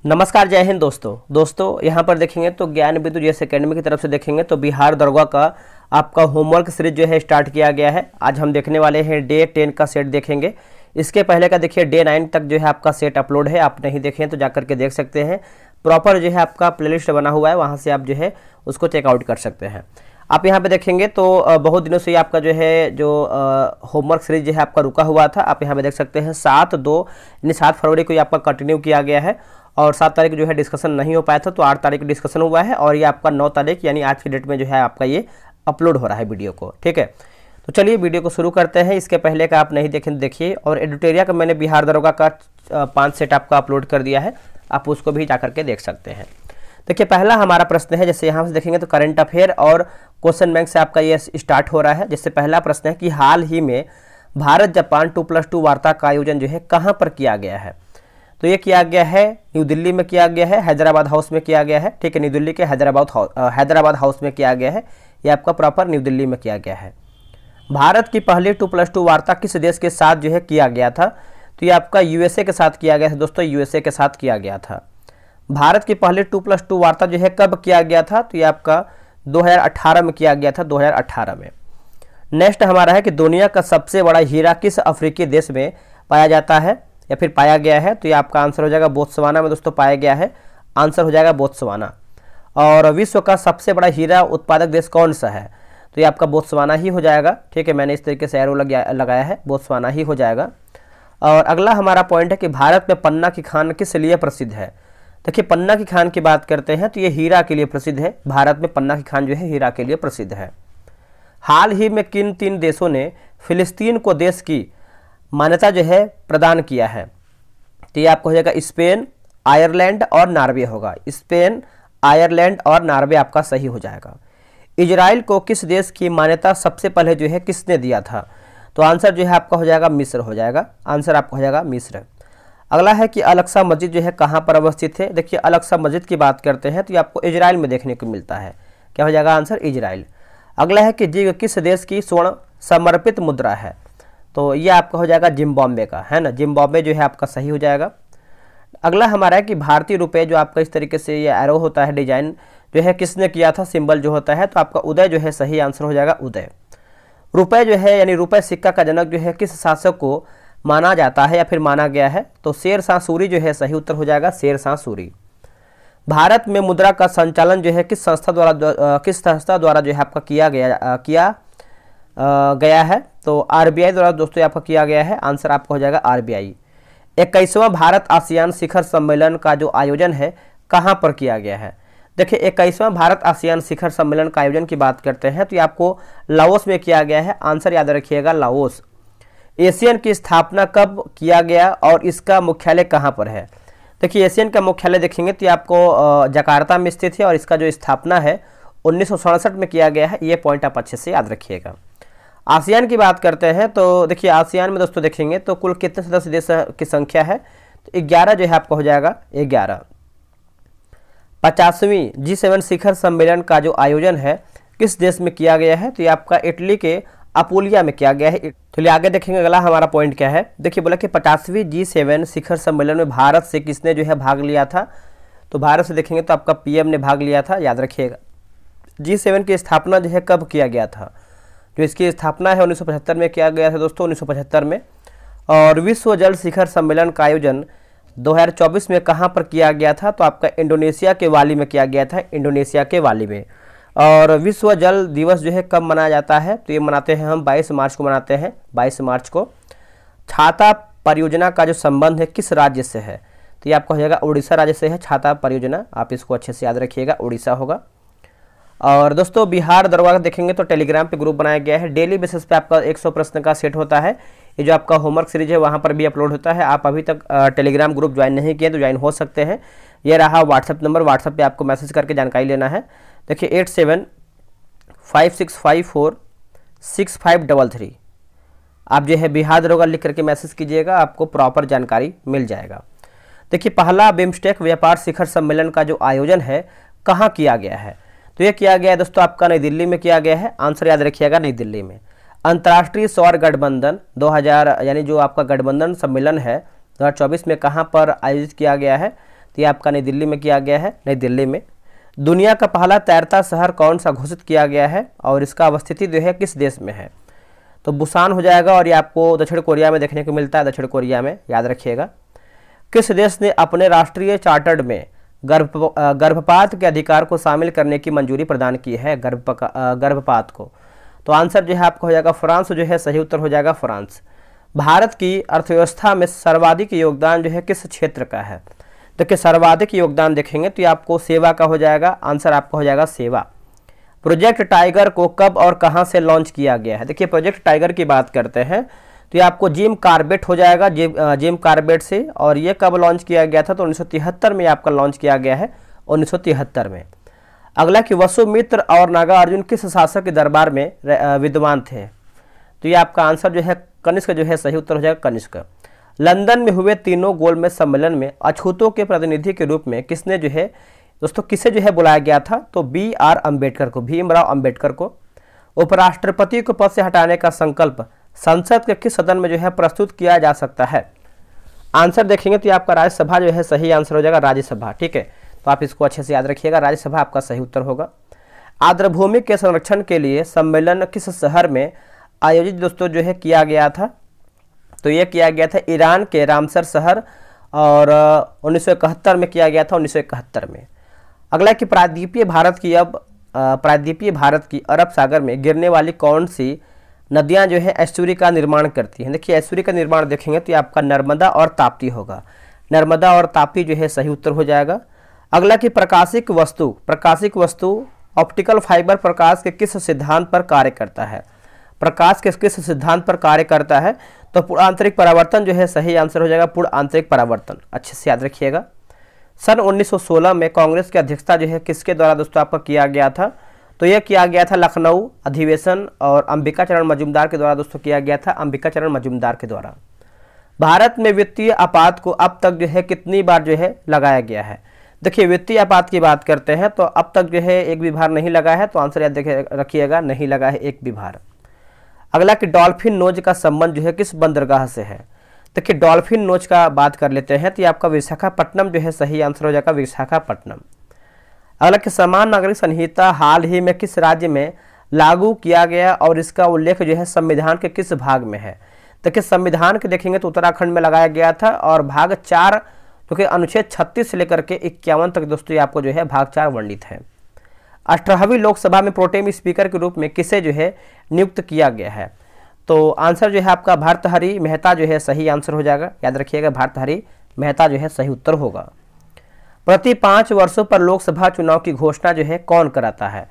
नमस्कार, जय हिंद दोस्तों यहाँ पर देखेंगे तो ज्ञान बिंदु जीएस एकेडमी की तरफ से देखेंगे तो बिहार दरोगा का आपका होमवर्क सीरीज जो है स्टार्ट किया गया है। आज हम देखने वाले हैं डे 10 का सेट देखेंगे। इसके पहले का देखिए डे 9 तक जो है आपका सेट अपलोड है, आप नहीं देखें तो जाकर के देख सकते हैं। प्रॉपर जो है आपका प्लेलिस्ट बना हुआ है, वहाँ से आप जो है उसको चेकआउट कर सकते हैं। आप यहाँ पे देखेंगे तो बहुत दिनों से आपका जो है होमवर्क सीरीज जो है आपका रुका हुआ था। आप यहाँ पे देख सकते हैं 7/2 यानी 7 फरवरी को ये आपका कंटिन्यू किया गया है और 7 तारीख जो है डिस्कशन नहीं हो पाया था, तो 8 तारीख को डिस्कशन हुआ है और ये आपका 9 तारीख यानी आज की डेट में जो है आपका ये अपलोड हो रहा है वीडियो को। ठीक है, तो चलिए वीडियो को शुरू करते हैं। इसके पहले का आप नहीं देखें तो देखिए, और एडिटोरिया का मैंने बिहार दरोगा का 5 सेट आपका अपलोड कर दिया है, आप उसको भी जा करके देख सकते हैं। देखिए पहला हमारा प्रश्न है, जैसे यहाँ से देखेंगे तो करंट अफेयर और क्वेश्चन बैंक से आपका ये स्टार्ट हो रहा है। जिससे पहला प्रश्न है कि हाल ही में भारत जापान 2+2 वार्ता का आयोजन जो है कहाँ पर किया गया है। तो ये किया गया है न्यू दिल्ली में किया गया है, हैदराबाद हाउस में किया गया है। ठीक है, न्यू दिल्ली के हैदराबाद हाउस में किया गया है, ये आपका प्रॉपर न्यू दिल्ली में किया गया है। भारत की पहली 2+2 वार्ता किस देश के साथ जो है किया गया था, तो ये आपका यूएसए के साथ किया गया था। दोस्तों यूएसए के साथ किया गया था। भारत की पहली 2+2 वार्ता जो है कब किया गया था, तो ये आपका 2018 में किया गया था, 2018 में। नेक्स्ट हमारा है कि दुनिया का सबसे बड़ा हीरा किस अफ्रीकी देश में पाया जाता है या फिर पाया गया है, तो ये आपका आंसर हो जाएगा बोत्सवाना में दोस्तों पाया गया है, आंसर हो जाएगा बोत्सवाना। और विश्व का सबसे बड़ा हीरा उत्पादक देश कौन सा है, तो ये आपका बोत्सवाना ही हो जाएगा। ठीक है, मैंने इस तरीके से एरो लगाया है, बोत्सवाना ही हो जाएगा। और अगला हमारा पॉइंट है कि भारत में पन्ना की खान किस लिए प्रसिद्ध है। देखिए पन्ना की खान की बात करते हैं तो ये हीरा के लिए प्रसिद्ध है। भारत में पन्ना की खान जो है हीरा के लिए प्रसिद्ध है। हाल ही में किन 3 देशों ने फिलिस्तीन को देश की मान्यता जो है प्रदान किया है, तो ये आपको हो जाएगा स्पेन, आयरलैंड और नॉर्वे होगा। स्पेन, आयरलैंड और नॉर्वे आपका सही हो जाएगा। इजराइल को किस देश की मान्यता सबसे पहले जो है किसने दिया था, तो आंसर जो है आपका हो जाएगा मिस्र हो जाएगा, आंसर आपका हो जाएगा मिस्र। अगला है कि अल-अक्सा मस्जिद जो है कहाँ पर अवस्थित है। देखिए अल-अक्सा मस्जिद की बात करते हैं तो ये आपको इजराइल में देखने को मिलता है, क्या हो जाएगा आंसर इजराइल। अगला है कि जी किस देश की स्वर्ण समर्पित मुद्रा है, तो ये आपका हो जाएगा जिम्बाब्वे का, है ना, जिम्बाब्वे जो है आपका सही हो जाएगा। अगला हमारा है कि भारतीय रुपये जो आपका इस तरीके से ये एरो होता है, डिजाइन जो है किसने किया था, सिंबल जो होता है, तो आपका उदय जो है सही आंसर हो जाएगा उदय। रुपये जो है यानी रुपये सिक्का का जनक जो है किस शासक को माना जाता है या फिर माना गया है, तो शेर शाह सूरी जो है सही उत्तर हो जाएगा शेर शाह सूरी। भारत में मुद्रा का संचालन जो है किस संस्था द्वारा जो है आपका किया गया है, तो आरबीआई द्वारा दोस्तों आपका किया गया है, आंसर आपका हो जाएगा आरबीआई। 21वां भारत आसियान शिखर सम्मेलन का जो आयोजन है कहाँ पर किया गया है। देखिए 21वां भारत आसियान शिखर सम्मेलन का आयोजन की बात करते हैं तो ये आपको लाओस में किया गया है, आंसर याद रखिएगा लाओस। एशियन की स्थापना कब किया गया और इसका मुख्यालय कहाँ पर है। देखिए एशियन का मुख्यालय देखेंगे तो ये आपको जकार्ता में स्थित है और इसका जो स्थापना है 1967 में किया गया है, ये पॉइंट आप अच्छे से याद रखिएगा। आसियान की बात करते हैं तो देखिए आसियान में दोस्तों देखेंगे तो कुल कितने सदस्य देश की संख्या है, तो 11 जो है आपका हो जाएगा 11। 50वीं G7 शिखर सम्मेलन का जो आयोजन है किस देश में किया गया है, तो ये आपका इटली के अपुलिया में किया गया है। चलिए आगे देखेंगे अगला हमारा पॉइंट क्या है। देखिए बोला कि 50वीं G7 शिखर सम्मेलन में भारत से किसने जो है भाग लिया था, तो भारत से देखेंगे तो आपका पीएम ने भाग लिया था, याद रखिएगा। G7 की स्थापना जो है कब किया गया था, जो इसकी स्थापना है 1975 में किया गया था दोस्तों, 1975 में। और विश्व जल शिखर सम्मेलन का आयोजन 2024 में कहाँ पर किया गया था, तो आपका इंडोनेशिया के वाली में किया गया था, इंडोनेशिया के वाली में। और विश्व जल दिवस जो है कब मनाया जाता है, तो ये मनाते हैं हम 22 मार्च को मनाते हैं, 22 मार्च को। छाता परियोजना का जो संबंध है किस राज्य से है, तो ये आपका हो जाएगा उड़ीसा राज्य से है छाता परियोजना, आप इसको अच्छे से याद रखिएगा, उड़ीसा होगा। और दोस्तों बिहार दरबार देखेंगे तो टेलीग्राम पे ग्रुप बनाया गया है, डेली बेसिस पे आपका 100 प्रश्न का सेट होता है। ये जो आपका होमवर्क सीरीज है वहाँ पर भी अपलोड होता है। आप अभी तक टेलीग्राम ग्रुप ज्वाइन नहीं किए तो ज्वाइन हो सकते हैं। ये रहा व्हाट्सएप नंबर, व्हाट्सएप पे आपको मैसेज करके जानकारी लेना है। देखिए 8756546533 आप जो है बिहार दरोगा लिख करके मैसेज कीजिएगा, आपको प्रॉपर जानकारी मिल जाएगा। देखिए पहला बिम्स्टेक व्यापार शिखर सम्मेलन का जो आयोजन है कहाँ किया गया है, तो ये किया गया है दोस्तों आपका नई दिल्ली में किया गया है, आंसर याद रखिएगा नई दिल्ली में। अंतर्राष्ट्रीय सौर गठबंधन 2000 यानी जो आपका गठबंधन सम्मेलन है 2024 में कहाँ पर आयोजित किया गया है, तो ये आपका नई दिल्ली में किया गया है, नई दिल्ली में। दुनिया का पहला तैरता शहर कौन सा घोषित किया गया है और इसका अवस्थिति जो है किस देश में है? तो बुसान हो जाएगा और ये आपको दक्षिण कोरिया में देखने को मिलता है, दक्षिण कोरिया में, याद रखिएगा। किस देश ने अपने राष्ट्रीय चार्टर में गर्भपात के अधिकार को शामिल करने की मंजूरी प्रदान की है, गर्भपात को? तो आंसर जो है आपका हो जाएगा फ्रांस, जो है सही उत्तर हो जाएगा फ्रांस। भारत की अर्थव्यवस्था में सर्वाधिक योगदान जो है किस क्षेत्र का है? देखिए सर्वाधिक योगदान देखेंगे तो ये आपको सेवा का हो जाएगा, आंसर आपका हो जाएगा सेवा। प्रोजेक्ट टाइगर को कब और कहां से लॉन्च किया गया है? देखिए प्रोजेक्ट टाइगर की बात करते हैं तो ये आपको जिम कार्बेट हो जाएगा, जिम कार्बेट से। और ये कब लॉन्च किया गया था? तो 1973 में आपका लॉन्च किया गया है, 1973 में। अगला कि वसुमित्र और नागार्जुन किस शासक के दरबार में विद्वान थे? तो ये आपका आंसर जो है कनिष्क, जो है सही उत्तर हो जाएगा कनिष्क। लंदन में हुए तीनों गोलमेज सम्मेलन में अछूतों के प्रतिनिधि के रूप में किसने जो है दोस्तों किसे जो है बुलाया गया था? तो BR अम्बेडकर को, भीमराव अम्बेडकर को। उपराष्ट्रपति को पद से हटाने का संकल्प संसद के किस सदन में जो है प्रस्तुत किया जा सकता है? आंसर देखेंगे तो आपका राज्यसभा जो है सही आंसर हो जाएगा, राज्यसभा। ठीक है, तो आप इसको अच्छे से याद रखिएगा, राज्यसभा आपका सही उत्तर होगा। आर्द्रभूमि के संरक्षण के लिए सम्मेलन किस शहर में आयोजित दोस्तों जो है किया गया था? तो ये किया गया था ईरान के रामसर शहर, और 1971 में किया गया था, 1971 में। अगला कि प्रायद्वीपीय भारत की अरब सागर में गिरने वाली कौन सी नदियां जो है एस्चुरी का निर्माण करती हैं? देखिए एस्चुरी का निर्माण देखेंगे तो आपका नर्मदा और ताप्ती होगा, नर्मदा और ताप्ती जो है सही उत्तर हो जाएगा। अगला कि प्रकाशिक वस्तु ऑप्टिकल फाइबर प्रकाश के किस सिद्धांत पर कार्य करता है? प्रकाश के किस सिद्धांत पर कार्य करता है? तो पूर्ण आंतरिक परावर्तन जो है सही आंसर हो जाएगा, पूर्ण आंतरिक परावर्तन। अच्छे से याद रखिएगा। सन 1916 में कांग्रेस की अध्यक्षता जो है किसके द्वारा दोस्तों आपका किया गया था? तो यह किया गया था लखनऊ अधिवेशन, और अंबिका चरण मजूमदार के द्वारा दोस्तों किया गया था, अंबिका चरण मजूमदार के द्वारा। भारत में वित्तीय आपात को अब तक जो है कितनी बार जो है लगाया गया है? देखिए वित्तीय आपात की बात करते हैं तो अब तक जो है एक भी बार नहीं लगा है, तो आंसर याद रखिएगा, नहीं लगा है एक भी बार। अगला कि डॉल्फिन नोज का संबंध जो है किस बंदरगाह से है? देखिए डॉल्फिन नोज का बात कर लेते हैं तो ये आपका विशाखापट्टनम जो है सही आंसर हो जाएगा, विशाखापट्टनम। अगला कि समान नागरिक संहिता हाल ही में किस राज्य में लागू किया गया और इसका उल्लेख जो है संविधान के किस भाग में है? देखिए संविधान के देखेंगे तो उत्तराखंड में लगाया गया था, और भाग 4 जो कि अनुच्छेद 36 से लेकर के 51 तक दोस्तों आपको जो है भाग 4 वर्णित है। 18वीं लोकसभा में प्रोटेम स्पीकर के रूप में किसे जो है नियुक्त किया गया है? तो आंसर जो है आपका भर्तृहरि मेहता जो है सही आंसर हो जाएगा, याद रखिएगा भर्तृहरि मेहता जो है सही उत्तर होगा। प्रति 5 वर्षों पर लोकसभा चुनाव की घोषणा जो है कौन कराता है?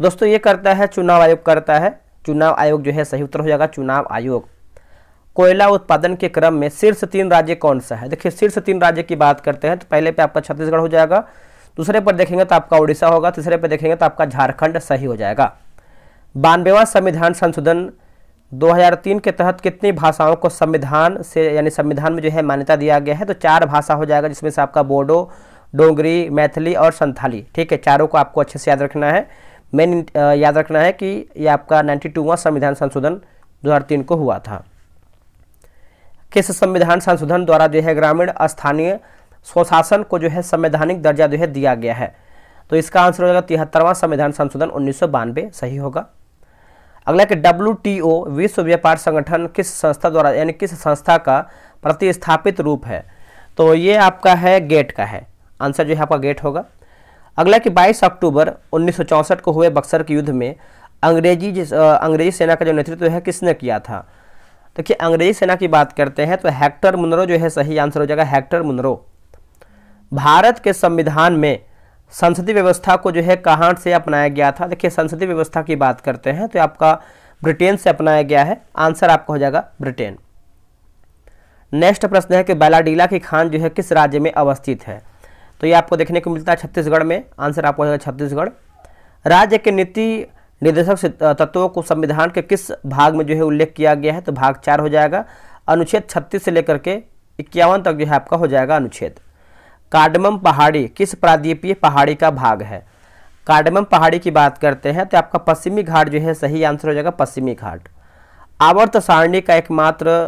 दोस्तों ये करता है चुनाव आयोग करता है, चुनाव आयोग जो है सही उत्तर हो जाएगा, चुनाव आयोग। कोयला उत्पादन के क्रम में शीर्ष 3 राज्य कौन सा है? देखिए शीर्ष 3 राज्य की बात करते हैं तो पहले पे आपका छत्तीसगढ़ हो जाएगा, दूसरे पर देखेंगे तो आपका उड़ीसा होगा, तीसरे पर देखेंगे तो आपका झारखंड सही हो जाएगा। 92वां संविधान संशोधन 2003 के तहत कितनी भाषाओं को संविधान से यानी संविधान में जो है मान्यता दिया गया है? तो 4 भाषा हो जाएगा, जिसमें से आपका बोडो, डोगरी, मैथिली और संथाली। ठीक है, चारों को आपको अच्छे से याद रखना है। मेन याद रखना है कि ये आपका 92वां संविधान संशोधन 2003 को हुआ था। किस संविधान संशोधन द्वारा जो है ग्रामीण स्थानीय स्वशासन को जो है संवैधानिक दर्जा जो है दिया गया है? तो इसका आंसर हो जाएगा 73वां संविधान संशोधन 1992 सही होगा। अगला कि WTO विश्व व्यापार संगठन किस संस्था द्वारा यानी किस संस्था का प्रतिस्थापित रूप है? तो ये आपका है गेट का है, आंसर जो है आपका गेट होगा। अगला कि 22 अक्टूबर 1964 को हुए बक्सर के युद्ध में अंग्रेजी सेना का जो नेतृत्व है किसने किया था? देखिए अंग्रेजी सेना की बात करते हैं तो हेक्टर मुनरो जो है सही आंसर हो जाएगा, हेक्टर मुनरो। भारत के संविधान में संसदीय व्यवस्था को जो है कहाँ से अपनाया गया था? देखिए संसदीय व्यवस्था की बात करते हैं तो आपका ब्रिटेन से अपनाया गया है, आंसर आपका हो जाएगा ब्रिटेन। नेक्स्ट प्रश्न है कि बैलाडीला की खान जो है किस राज्य में अवस्थित है? तो ये आपको देखने को मिलता है छत्तीसगढ़ में, आंसर आपको हो जाएगा छत्तीसगढ़। राज्य के नीति निर्देशक तत्वों को संविधान के किस भाग में जो है उल्लेख किया गया है? तो भाग 4 हो जाएगा, अनुच्छेद 36 से लेकर के 51 तक जो है आपका हो जाएगा अनुच्छेद। कार्डमम पहाड़ी किस प्रायद्वीपीय पहाड़ी का भाग है? कार्डमम पहाड़ी की बात करते हैं तो आपका पश्चिमी घाट जो है सही आंसर हो जाएगा, पश्चिमी घाट। आवर्त सारणी का एकमात्र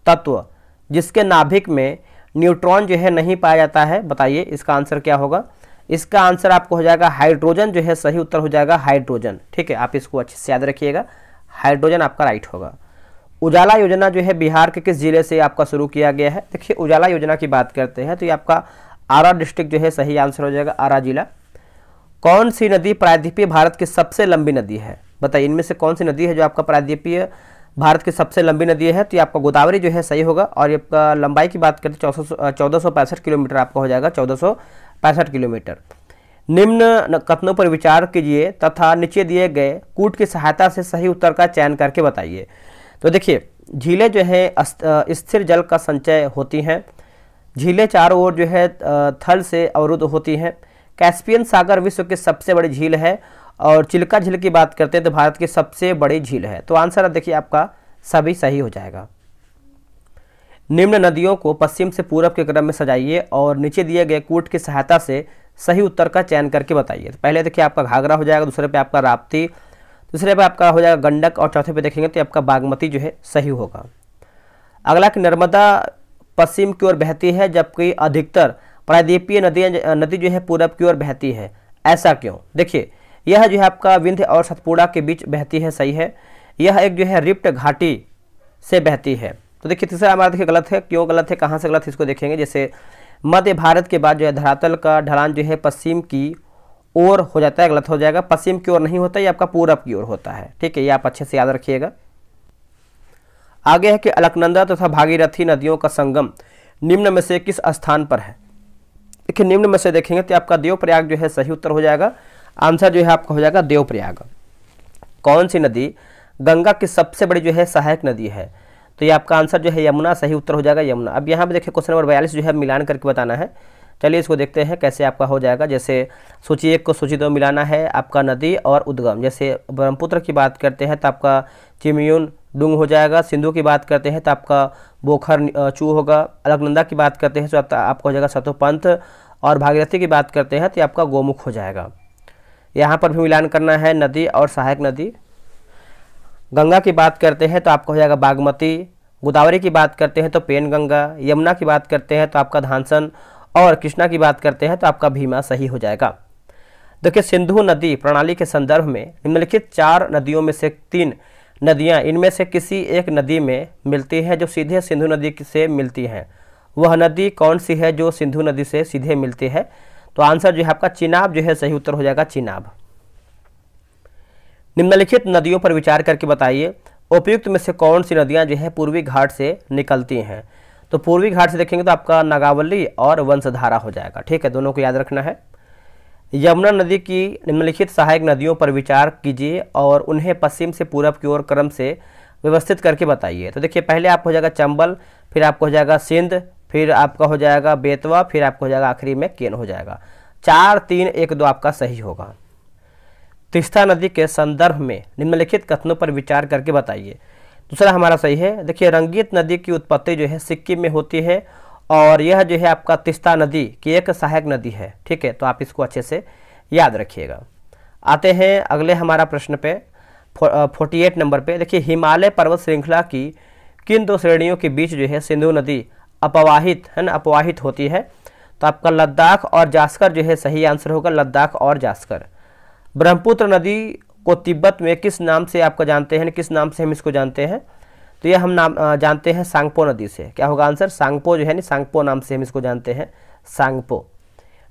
तत्व जिसके नाभिक में न्यूट्रॉन जो है नहीं पाया जाता है। बताइए इसका आंसर क्या होगा। इसका आंसर आपको हो जाएगा हाइड्रोजन जो है सही उत्तर हो जाएगा हाइड्रोजन। ठीक है, आप इसको अच्छे से याद रखिएगा, हाइड्रोजन आपका राइट होगा। उजाला योजना जो है बिहार के किस जिले से आपका शुरू किया गया है। देखिए उजाला योजना की बात करते हैं तो ये आपका आरा डिस्ट्रिक्ट जो है सही आंसर हो जाएगा, आरा जिला। कौन सी नदी प्रायद्वीपीय भारत की सबसे लंबी नदी है। बताइए इनमें से कौन सी नदी है जो आपका प्रायद्वीपीय भारत की सबसे लंबी नदी है। तो ये आपका गोदावरी जो है सही होगा। और ये आपका लंबाई की बात करते हैं 1465 किलोमीटर आपका हो जाएगा, 1465 किलोमीटर। निम्न कथनों पर विचार कीजिए तथा नीचे दिए गए कूट की सहायता से सही उत्तर का चयन करके बताइए। तो देखिए झीलें जो है स्थिर जल का संचय होती हैं। झीलें चारों ओर जो है थल से अवरुद्ध होती हैं। कैस्पियन सागर विश्व की सबसे बड़ी झील है। और चिल्का झील की बात करते हैं तो भारत की सबसे बड़ी झील है। तो आंसर देखिए आपका सभी सही हो जाएगा। निम्न नदियों को पश्चिम से पूरब के क्रम में सजाइए और नीचे दिए गए कूट की सहायता से सही उत्तर का चयन करके बताइए। तो पहले देखिए आपका घाघरा हो जाएगा, दूसरे पे आपका राप्ती, तीसरे पे आपका हो जाएगा गंडक और चौथे पे देखेंगे तो आपका बागमती जो है सही होगा। अगला कि नर्मदा पश्चिम की ओर बहती है जबकि अधिकतर प्रायद्वीपीय नदी जो है पूरब की ओर बहती है, ऐसा क्यों। देखिए यह जो है आपका विंध्य और सतपुड़ा के बीच बहती है, सही है। यह एक जो है रिफ्ट घाटी से बहती है। तो देखिए तीसरा हमारा देखिए गलत है, क्यों गलत है, कहाँ से गलत है इसको देखेंगे। जैसे मध्य भारत के बाद जो है धरातल का ढलान जो है पश्चिम की ओर हो जाता है, गलत हो जाएगा। पश्चिम की ओर नहीं होता, ये आपका पूरब की ओर होता है। ठीक है, ये आप अच्छे से याद रखिएगा। आगे है कि अलकनंदा तथा भागीरथी नदियों का संगम निम्न में से किस स्थान पर है। देखिए निम्न में से देखेंगे तो आपका देवप्रयाग जो है सही उत्तर हो जाएगा। आंसर जो है आपका हो जाएगा देवप्रयाग। कौन सी नदी गंगा की सबसे बड़ी जो है सहायक नदी है। तो ये आपका आंसर जो है यमुना सही उत्तर हो जाएगा, यमुना। अब यहाँ पे देखिए क्वेश्चन नंबर 42 जो है मिलान करके बताना है। चलिए इसको देखते हैं कैसे आपका हो जाएगा। जैसे सूची 1 को सूची 2 मिलाना है, आपका नदी और उद्गम। जैसे ब्रह्मपुत्र की बात करते हैं तो आपका चिमयून डुंग हो जाएगा। सिंधु की बात करते हैं तो आपका बोखर चू होगा। अलकनंदा की बात करते हैं तो आपका हो जाएगा सतोपंथ। और भागीरथी की बात करते हैं तो आपका गोमुख हो जाएगा। यहाँ पर भी मिलान करना है नदी और सहायक नदी। गंगा की बात करते हैं तो आपका हो जाएगा बागमती। गोदावरी की बात करते हैं तो पेनगंगा। यमुना की बात करते हैं तो आपका धांसन। और कृष्णा की बात करते हैं तो आपका भीमा सही हो जाएगा। देखिए सिंधु नदी प्रणाली के संदर्भ में निम्नलिखित 4 नदियों में से 3 नदियां इनमें से किसी एक नदी में मिलती हैं जो सीधे सिंधु नदी से मिलती हैं। वह नदी कौन सी है जो सिंधु नदी से सीधे मिलती है। तो आंसर जो है आपका चिनाब जो है सही उत्तर हो जाएगा, चिनाब। निम्नलिखित नदियों पर विचार करके बताइए उपयुक्त में से कौन सी नदियां जो है पूर्वी घाट से निकलती हैं। तो पूर्वी घाट से देखेंगे तो आपका नागावली और वंशधारा हो जाएगा। ठीक है, दोनों को याद रखना है। यमुना नदी की निम्नलिखित सहायक नदियों पर विचार कीजिए और उन्हें पश्चिम से पूरब की ओर क्रम से व्यवस्थित करके बताइए। तो देखिए पहले आपको हो जाएगा चंबल, फिर आपको हो जाएगा सिंध, फिर आपका हो जाएगा बेतवा, फिर आपको हो जाएगा आखिरी में केन हो जाएगा। 4, 3, 1, 2 आपका सही होगा। तीस्ता नदी के संदर्भ में निम्नलिखित कथनों पर विचार करके बताइए। दूसरा हमारा सही है। देखिए रंगीत नदी की उत्पत्ति जो है सिक्किम में होती है और यह जो है आपका तीस्ता नदी की एक सहायक नदी है। ठीक है, तो आप इसको अच्छे से याद रखिएगा। आते हैं अगले हमारा प्रश्न पे 48 नंबर पे। देखिए हिमालय पर्वत श्रृंखला की किन 2 श्रेणियों के बीच जो है सिंधु नदी अपवाहित है ना, अपवाहित होती है। तो आपका लद्दाख और जास्कर जो है सही आंसर होगा, लद्दाख और जास्कर। ब्रह्मपुत्र नदी को तिब्बत में किस नाम से आपको जानते हैं, किस नाम से हम इसको जानते हैं। तो ये हम नाम जानते हैं सांगपो नदी से। क्या होगा आंसर, सांगपो जो है ना, सांगपो नाम से हम इसको जानते हैं, सांगपो।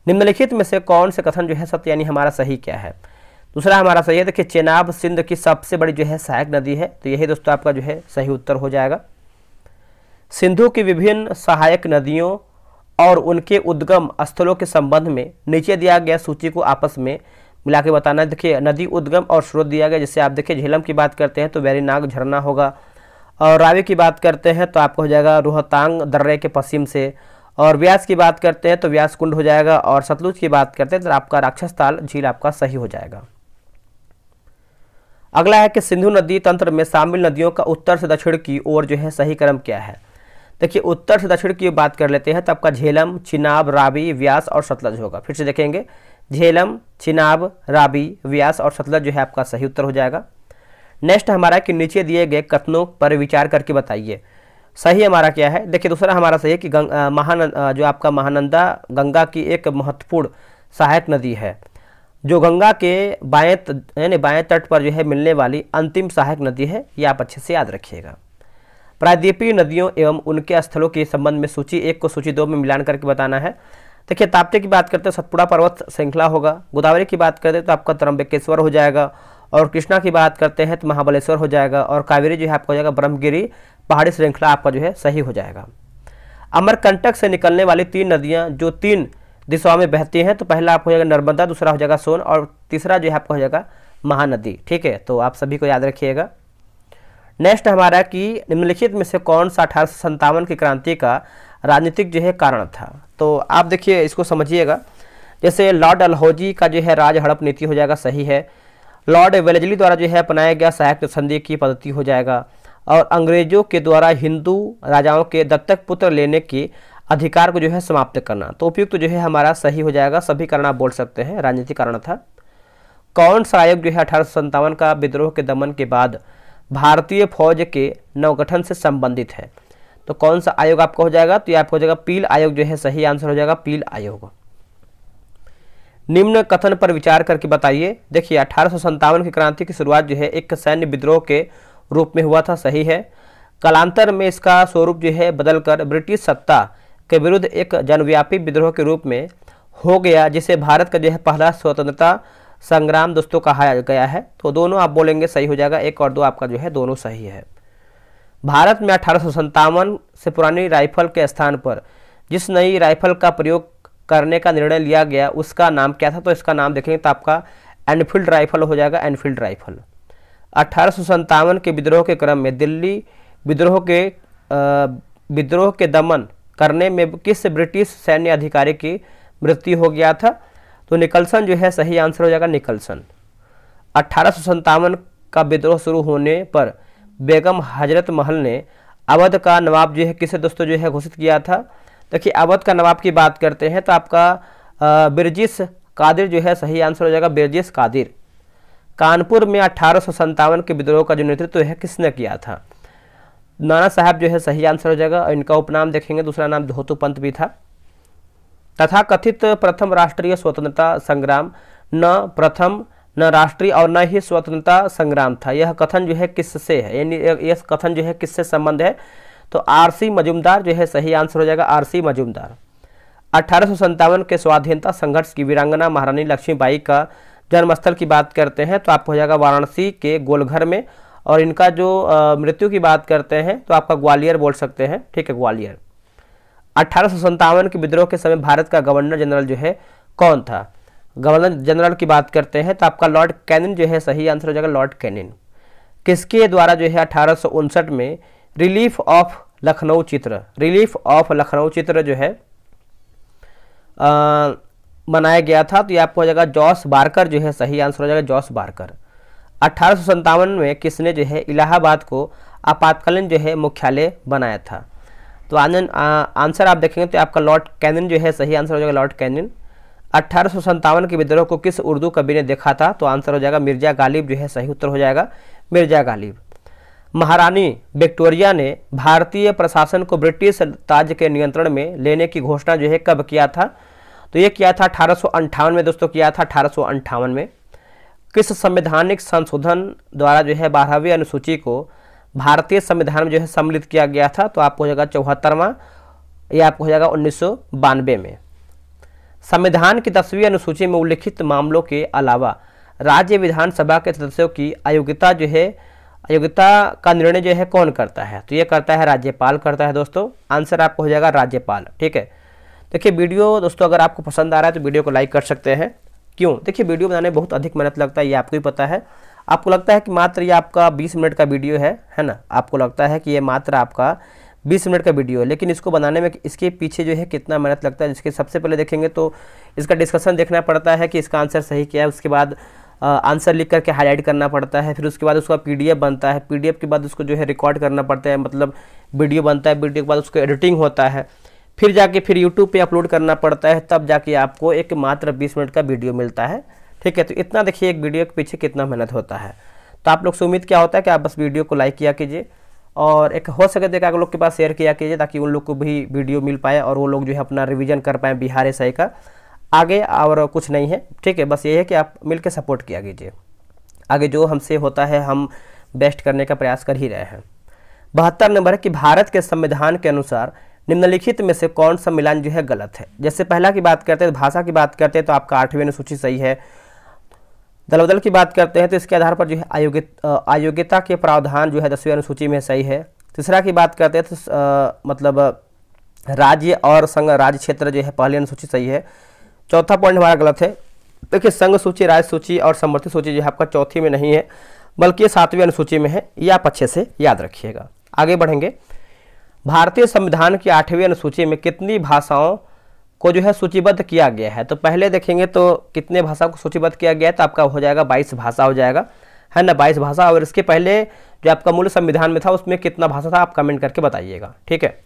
निम्नलिखित में से कौन से कथन जो है सत्य यानी हमारा सही क्या है। दूसरा हमारा सही है। देखिए चेनाब सिंध की सबसे बड़ी जो है सहायक नदी है। तो यही दोस्तों आपका जो है सही उत्तर हो जाएगा। सिंधु की विभिन्न सहायक नदियों और उनके उद्गम स्थलों के संबंध में नीचे दिया गया सूची को आपस में मिला के बताना है। देखिए नदी उद्गम और स्रोत दिया गया। जैसे आप देखिए झेलम की बात करते हैं तो वेरीनाग झरना होगा। और रावी की बात करते हैं तो आपको हो जाएगा रोहतांग दर्रे के पश्चिम से। और व्यास की बात करते हैं तो व्यास कुंड हो जाएगा। और सतलुज की बात करते हैं तो आपका राक्षसताल झील आपका सही हो जाएगा। अगला है कि सिंधु नदी तंत्र में शामिल नदियों का उत्तर से दक्षिण की ओर जो है सही क्रम क्या है। देखिए उत्तर से दक्षिण की बात कर लेते हैं तो आपका झेलम, चिनाब, रावी, व्यास और सतलज होगा। फिर से देखेंगे झेलम, चिनाब, रावी, व्यास और सतलज जो है आपका सही उत्तर हो जाएगा। नेक्स्ट हमारा कि नीचे दिए गए कथनों पर विचार करके बताइए सही हमारा क्या है, देखिए दूसरा हमारा सही है कि जो आपका महानंदा गंगा की एक महत्वपूर्ण सहायक नदी है, जो गंगा के बाएं तट पर जो है मिलने वाली अंतिम सहायक नदी है। ये आप अच्छे से याद रखिएगा। प्रायद्वीपीय नदियों एवं उनके स्थलों के संबंध में सूची 1 को सूची 2 में मिलान करके बताना है। देखिए ताप्ती की बात करते हैं सतपुड़ा पर्वत श्रृंखला होगा, गोदावरी की बात करते हैं तो आपका त्र्यंबकेश्वर हो जाएगा, और कृष्णा की बात करते हैं तो महाबलेश्वर हो जाएगा, और कावेरी जो है आपका हो जाएगा ब्रह्मगिरी पहाड़ी श्रृंखला आपका जो है सही हो जाएगा। अमरकंटक से निकलने वाली 3 नदियां जो 3 दिशाओं में बहती हैं, तो पहला आपको हो जाएगा नर्मदा, दूसरा हो जाएगा सोन, और तीसरा जो है आपका हो जाएगा महानदी। ठीक है, तो आप सभी को याद रखिएगा। नेक्स्ट हमारा कि निम्नलिखित में से कौन सा 1857 की क्रांति का राजनीतिक जो है कारण था। तो आप देखिए इसको समझिएगा, जैसे लॉर्ड डलहौजी का जो है राज हड़प नीति हो जाएगा सही है, लॉर्ड वेलेस्ली द्वारा जो है अपनाया गया सहायक संधि की पद्धति हो जाएगा, और अंग्रेजों के द्वारा हिंदू राजाओं के दत्तक पुत्र लेने के अधिकार को जो है समाप्त करना, तो उपयुक्त जो है हमारा सही हो जाएगा। सभी कारण आप बोल सकते हैं, राजनीतिक कारण था। कौन सा आयोग जो है 1857 का विद्रोह के दमन के बाद भारतीय फौज के नवगठन से संबंधित है, तो कौन सा आयोग आपका हो जाएगा, तो ये आपको हो जाएगा पील आयोग जो है सही आंसर हो जाएगा, पील आयोग। निम्न कथन पर विचार करके बताइए। देखिए 1857 की क्रांति की शुरुआत जो है एक सैन्य विद्रोह के रूप में हुआ था, सही है। कालांतर में इसका स्वरूप जो है बदलकर ब्रिटिश सत्ता के विरुद्ध एक जनव्यापी विद्रोह के रूप में हो गया, जिसे भारत का जो है पहला स्वतंत्रता संग्राम दोस्तों कहा गया है। तो दोनों आप बोलेंगे सही हो जाएगा, 1 और 2 आपका जो है दोनों सही है। भारत में 1857 से पुरानी राइफल के स्थान पर जिस नई राइफल का प्रयोग करने का निर्णय लिया गया उसका नाम क्या था, तो इसका नाम देखेंगे तो आपका एनफील्ड राइफल हो जाएगा, एनफील्ड राइफल। 1857 के विद्रोह के क्रम में दिल्ली विद्रोह के दमन करने में किस ब्रिटिश सैन्य अधिकारी की मृत्यु हो गया था, तो निकलसन जो है सही आंसर हो जाएगा, निकलसन। 1857 का विद्रोह शुरू होने पर बेगम हजरत महल ने अवध का नवाब जो है किसे दोस्तों जो है घोषित किया था। देखिए अवध का नवाब की बात करते हैं तो आपका बिरजिस कादिर जो है सही आंसर हो जाएगा, बिरजिस कादिर। कानपुर में 1857 के विद्रोह का जो नेतृत्व है किसने किया था, नाना साहब जो है सही आंसर हो जाएगा। इनका उपनाम देखेंगे, दूसरा नाम धोतु पंत भी था। तथा कथित प्रथम राष्ट्रीय स्वतंत्रता संग्राम न राष्ट्रीय और न ही स्वतंत्रता संग्राम था, यह कथन जो है किससे है, यानी यह कथन जो है किससे संबंध है, तो आरसी मजूमदार जो है सही आंसर हो जाएगा, आरसी मजूमदार। 1857 के स्वाधीनता संघर्ष की वीरांगना महारानी लक्ष्मीबाई का जन्मस्थल की बात करते हैं तो आपको हो जाएगा वाराणसी के गोलघर में, और इनका जो मृत्यु की बात करते हैं तो आपका ग्वालियर बोल सकते हैं, ठीक है, ग्वालियर। 1857 के विद्रोह के समय भारत का गवर्नर जनरल जो है कौन था, गवर्नर जनरल की बात करते हैं तो आपका लॉर्ड कैनिन जो है सही आंसर हो जाएगा, लॉर्ड कैनिन। किसके द्वारा जो है 1859 में रिलीफ ऑफ लखनऊ चित्र जो है बनाया गया था, तो ये आपको हो जाएगा जॉस बारकर जो है सही आंसर हो जाएगा, जॉस बारकर। 1857 में किसने जो है इलाहाबाद को आपातकालीन जो है मुख्यालय बनाया था, तो आंसर आप देखेंगे तो आपका लॉर्ड कैनिन जो है सही आंसर हो जाएगा, लॉर्ड कैनिन। 1857 के विद्रोह को किस उर्दू कवि ने देखा था, तो आंसर हो जाएगा मिर्जा गालिब जो है सही उत्तर हो जाएगा, मिर्जा गालिब। महारानी विक्टोरिया ने भारतीय प्रशासन को ब्रिटिश ताज के नियंत्रण में लेने की घोषणा जो है कब किया था, तो ये किया था 1858 में दोस्तों, किया था 1858 में। किस संवैधानिक संशोधन द्वारा जो है 12वीं अनुसूची को भारतीय संविधान में जो है सम्मिलित किया गया था, तो आपको हो जाएगा 74वां, यह आपको हो जाएगा 1992 में। संविधान की 10वीं अनुसूची में उल्लिखित मामलों के अलावा राज्य विधानसभा के सदस्यों की अयोग्यता का निर्णय जो है कौन करता है, तो ये करता है राज्यपाल करता है दोस्तों, आंसर आपको हो जाएगा राज्यपाल, ठीक है। देखिए वीडियो दोस्तों अगर आपको पसंद आ रहा है तो वीडियो को लाइक कर सकते हैं। क्यों, देखिए वीडियो बनाने में बहुत अधिक मेहनत लगता है, ये आपको ही पता है। आपको लगता है कि मात्र ये आपका 20 मिनट का वीडियो है ना, आपको लगता है कि ये मात्र आपका 20 मिनट का वीडियो है, लेकिन इसको बनाने में इसके पीछे जो है कितना मेहनत लगता है, जिसके सबसे पहले देखेंगे तो इसका डिस्कशन देखना पड़ता है कि इसका आंसर सही क्या है, उसके बाद आंसर लिख करके हाईलाइट करना पड़ता है, फिर उसके बाद उसका पीडीएफ बनता है, पीडीएफ के बाद उसको जो है रिकॉर्ड करना पड़ता है, मतलब वीडियो बनता है, वीडियो के बाद उसको एडिटिंग होता है, फिर जाके फिर यूट्यूब पे अपलोड करना पड़ता है, तब जाके आपको एक मात्र 20 मिनट का वीडियो मिलता है, ठीक है। तो इतना देखिए एक वीडियो के पीछे कितना मेहनत होता है। तो आप लोग से उम्मीद क्या होता है कि आप बस वीडियो को लाइक किया कीजिए और एक हो सके तो आप लोग के पास शेयर किया कीजिए ताकि उन लोग को भी वीडियो मिल पाए और वो लोग जो है अपना रिवीजन कर पाए बिहार एसआई का। आगे और कुछ नहीं है, ठीक है, बस ये है कि आप मिलकर सपोर्ट किया कीजिए। आगे जो हमसे होता है हम बेस्ट करने का प्रयास कर ही रहे हैं। 72 नंबर है कि भारत के संविधान के अनुसार निम्नलिखित में से कौन सा मिलान जो है गलत है। जैसे पहला की बात करते हैं, भाषा की बात करते हैं तो आपका 8वीं अनुसूची सही है। दल बदल की बात करते हैं तो इसके आधार पर जो है अयोग्यता के प्रावधान जो है 10वीं अनुसूची में सही है। तीसरा की बात करते हैं तो मतलब राज्य और संघ राज्य क्षेत्र जो है पहली अनुसूची सही है। चौथा पॉइंट हमारा गलत है। देखिए संघ सूची, राज्य सूची और समवर्ती सूची जो है आपका चौथी में नहीं है बल्कि ये 7वीं अनुसूची में है, ये आप अच्छे से याद रखिएगा। आगे बढ़ेंगे। भारतीय संविधान की 8वीं अनुसूची में कितनी भाषाओं को जो है सूचीबद्ध किया गया है। तो पहले देखेंगे तो कितने भाषा को सूचीबद्ध किया गया है तो आपका हो जाएगा 22 भाषा हो जाएगा, है ना, 22 भाषा। और इसके पहले जो आपका मूल संविधान में था उसमें कितना भाषा था आप कमेंट करके बताइएगा, ठीक है।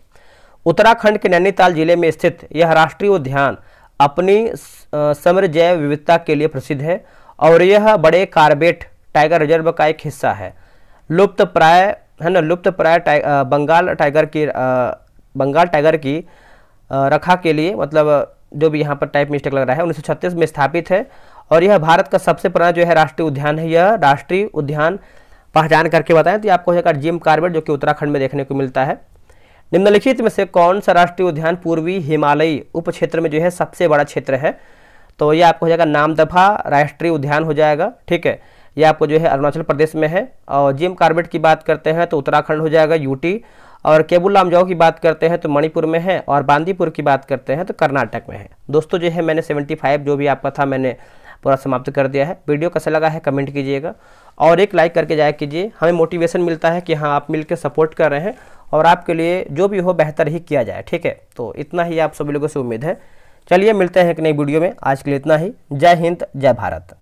उत्तराखंड के नैनीताल जिले में स्थित यह राष्ट्रीय उद्यान अपनी समृद्ध जैव विविधता के लिए प्रसिद्ध है और यह बड़े कार्बेट टाइगर रिजर्व का एक हिस्सा है। लुप्त प्राय, है ना, लुप्त प्राय बंगाल टाइगर की रखा के लिए, मतलब जो भी यहाँ पर टाइप मिस्टेक लग रहा है, 1936 में स्थापित है और यह भारत का सबसे पुराना जो है राष्ट्रीय उद्यान है। यह राष्ट्रीय उद्यान पहचान करके बताएं तो आपको हो जिम कॉर्बेट जो कि उत्तराखंड में देखने को मिलता है। निम्नलिखित में से कौन सा राष्ट्रीय उद्यान पूर्वी हिमालयी उप क्षेत्र में जो है सबसे बड़ा क्षेत्र है। तो ये आपको हो जाएगा नामदफा राष्ट्रीय उद्यान हो जाएगा, ठीक है, ये आपको जो है अरुणाचल प्रदेश में है। और जिम कॉर्बेट की बात करते हैं तो उत्तराखंड हो जाएगा, यूटी। और केबुल लामजाओ की बात करते हैं तो मणिपुर में है और बांदीपुर की बात करते हैं तो कर्नाटक में है। दोस्तों जो है मैंने 75 जो भी आपका था मैंने पूरा समाप्त कर दिया है। वीडियो कैसा लगा है कमेंट कीजिएगा और एक लाइक करके जाया कीजिए, हमें मोटिवेशन मिलता है कि हाँ आप मिलकर सपोर्ट कर रहे हैं और आपके लिए जो भी हो बेहतर ही किया जाए, ठीक है। तो इतना ही आप सभी लोगों से उम्मीद है। चलिए मिलते हैं एक नई वीडियो में, आज के लिए इतना ही। जय हिंद, जय भारत।